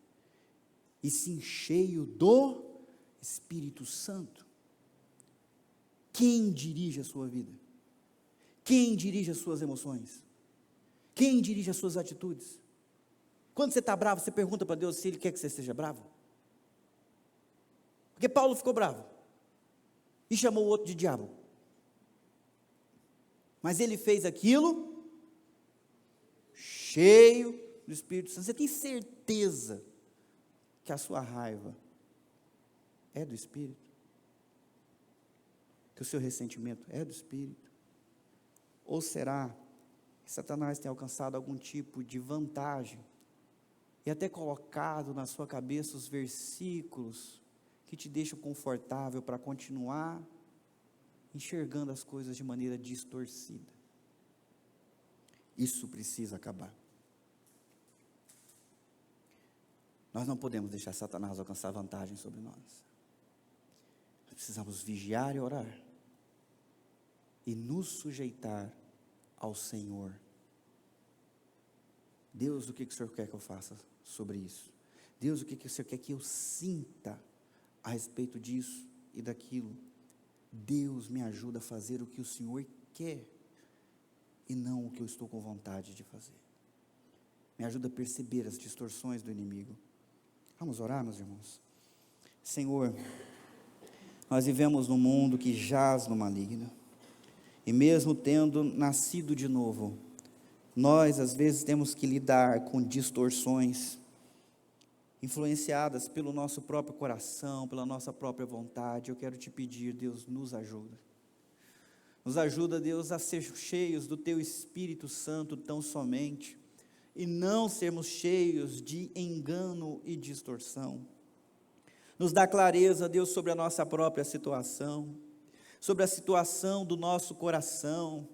e sim cheio do Espírito Santo. Quem dirige a sua vida? Quem dirige as suas emoções? Quem dirige as suas atitudes? Quando você está bravo, você pergunta para Deus se Ele quer que você esteja bravo? Porque Paulo ficou bravo e chamou o outro de diabo. Mas ele fez aquilo cheio do Espírito Santo. Você tem certeza que a sua raiva é do Espírito? Que o seu ressentimento é do Espírito? Ou será que Satanás tem alcançado algum tipo de vantagem e até colocado na sua cabeça os versículos que te deixam confortável para continuar enxergando as coisas de maneira distorcida? Isso precisa acabar. Nós não podemos deixar Satanás alcançar vantagem sobre nós. Nós precisamos vigiar e orar e nos sujeitar ao Senhor. Deus, o que o Senhor quer que eu faça sobre isso? Deus, o que o Senhor quer que eu sinta a respeito disso e daquilo? Deus, me ajuda a fazer o que o Senhor quer e não o que eu estou com vontade de fazer. Me ajuda a perceber as distorções do inimigo. Vamos orar, meus irmãos? Senhor, nós vivemos num mundo que jaz no maligno. E mesmo tendo nascido de novo, nós às vezes temos que lidar com distorções influenciadas pelo nosso próprio coração, pela nossa própria vontade. Eu quero te pedir, Deus, nos ajuda. Nos ajuda, Deus, a ser cheios do Teu Espírito Santo tão somente, e não sermos cheios de engano e distorção. Nos dá clareza, Deus, sobre a nossa própria situação, sobre a situação do nosso coração,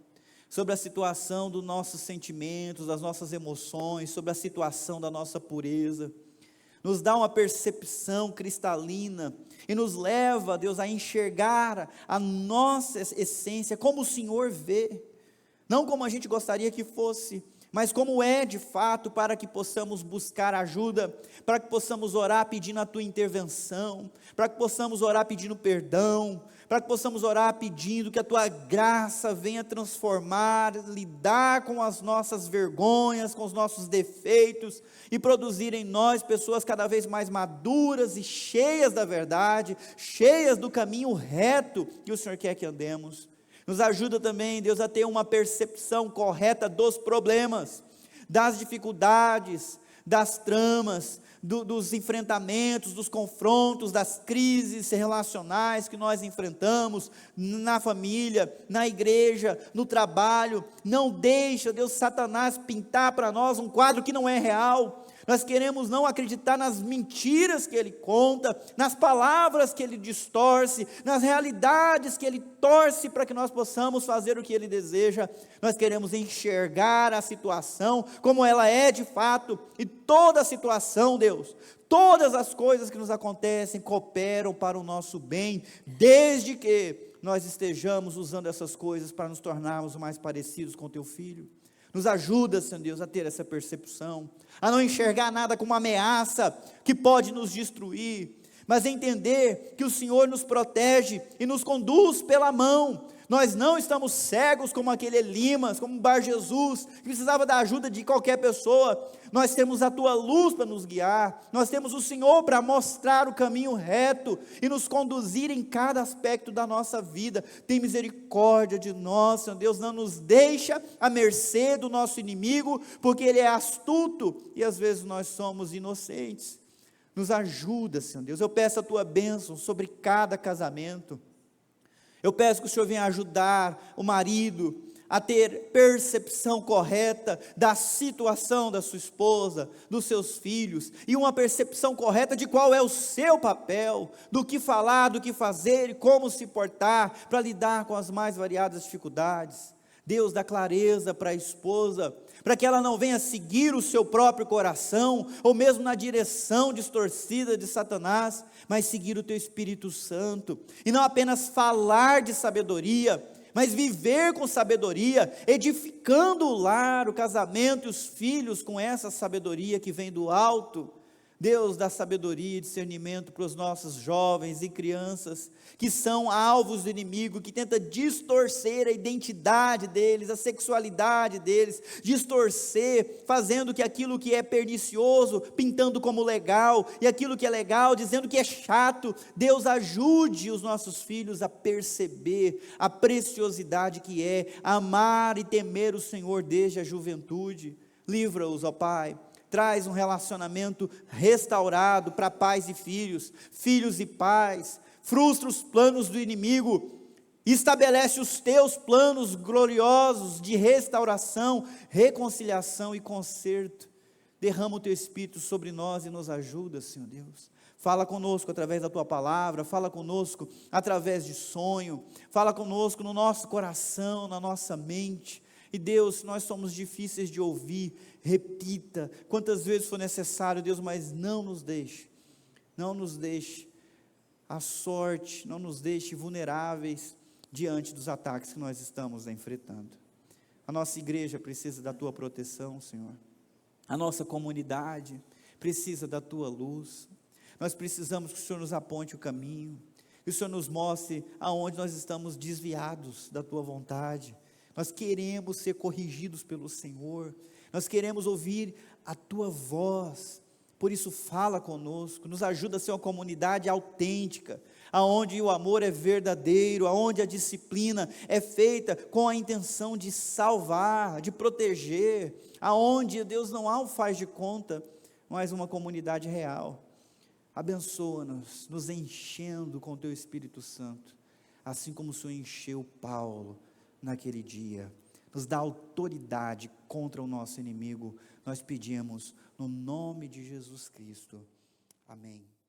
sobre a situação dos nossos sentimentos, das nossas emoções, sobre a situação da nossa pureza. Nos dá uma percepção cristalina e nos leva, Deus, a enxergar a nossa essência como o Senhor vê, não como a gente gostaria que fosse, mas como é de fato, para que possamos buscar ajuda, para que possamos orar pedindo a Tua intervenção, para que possamos orar pedindo perdão, para que possamos orar pedindo que a Tua graça venha transformar, lidar com as nossas vergonhas, com os nossos defeitos, e produzir em nós pessoas cada vez mais maduras e cheias da verdade, cheias do caminho reto que o Senhor quer que andemos. Nos ajuda também, Deus, a ter uma percepção correta dos problemas, das dificuldades, das tramas, dos enfrentamentos, dos confrontos, das crises relacionais que nós enfrentamos na família, na igreja, no trabalho. Não deixa, Deus, Satanás pintar para nós um quadro que não é real. Nós queremos não acreditar nas mentiras que ele conta, nas palavras que ele distorce, nas realidades que ele torce para que nós possamos fazer o que ele deseja. Nós queremos enxergar a situação como ela é de fato, e toda a situação, Deus, todas as coisas que nos acontecem cooperam para o nosso bem, desde que nós estejamos usando essas coisas para nos tornarmos mais parecidos com Teu Filho. Nos ajuda, Senhor Deus, a ter essa percepção, a não enxergar nada como uma ameaça que pode nos destruir, mas entender que o Senhor nos protege e nos conduz pela mão. Nós não estamos cegos como aquele Elimas, como Bar Jesus, que precisava da ajuda de qualquer pessoa. Nós temos a Tua luz para nos guiar, nós temos o Senhor para mostrar o caminho reto e nos conduzir em cada aspecto da nossa vida. Tem misericórdia de nós, Senhor Deus, não nos deixa à mercê do nosso inimigo, porque ele é astuto e às vezes nós somos inocentes. Nos ajuda, Senhor Deus. Eu peço a Tua bênção sobre cada casamento. Eu peço que o Senhor venha ajudar o marido a ter percepção correta da situação da sua esposa, dos seus filhos, e uma percepção correta de qual é o seu papel, do que falar, do que fazer e como se portar, para lidar com as mais variadas dificuldades. Deus dá clareza para a esposa, para que ela não venha seguir o seu próprio coração, ou mesmo na direção distorcida de Satanás, mas seguir o Teu Espírito Santo, e não apenas falar de sabedoria, mas viver com sabedoria, edificando o lar, o casamento e os filhos com essa sabedoria que vem do alto. Deus dá sabedoria e discernimento para os nossos jovens e crianças, que são alvos do inimigo, que tenta distorcer a identidade deles, a sexualidade deles, distorcer, fazendo que aquilo que é pernicioso, pintando como legal, e aquilo que é legal, dizendo que é chato. Deus ajude os nossos filhos a perceber a preciosidade que é amar e temer o Senhor desde a juventude. Livra-os, ó Pai. Traz um relacionamento restaurado para pais e filhos, filhos e pais. Frustra os planos do inimigo, estabelece os Teus planos gloriosos de restauração, reconciliação e conserto. Derrama o Teu Espírito sobre nós e nos ajuda, Senhor Deus. Fala conosco através da Tua palavra, fala conosco através de sonho, fala conosco no nosso coração, na nossa mente. E Deus, se nós somos difíceis de ouvir, repita quantas vezes for necessário, Deus, mas não nos deixe à sorte, não nos deixe vulneráveis diante dos ataques que nós estamos enfrentando. A nossa igreja precisa da Tua proteção, Senhor. A nossa comunidade precisa da Tua luz. Nós precisamos que o Senhor nos aponte o caminho, que o Senhor nos mostre aonde nós estamos desviados da Tua vontade. Nós queremos ser corrigidos pelo Senhor, nós queremos ouvir a tua voz. Por isso fala conosco, nos ajuda a ser uma comunidade autêntica, aonde o amor é verdadeiro, aonde a disciplina é feita com a intenção de salvar, de proteger, aonde, Deus, não há o faz de conta, mas uma comunidade real. Abençoa-nos, nos enchendo com o teu Espírito Santo, assim como o Senhor encheu Paulo naquele dia. Nos dá autoridade contra o nosso inimigo, nós pedimos no nome de Jesus Cristo. Amém.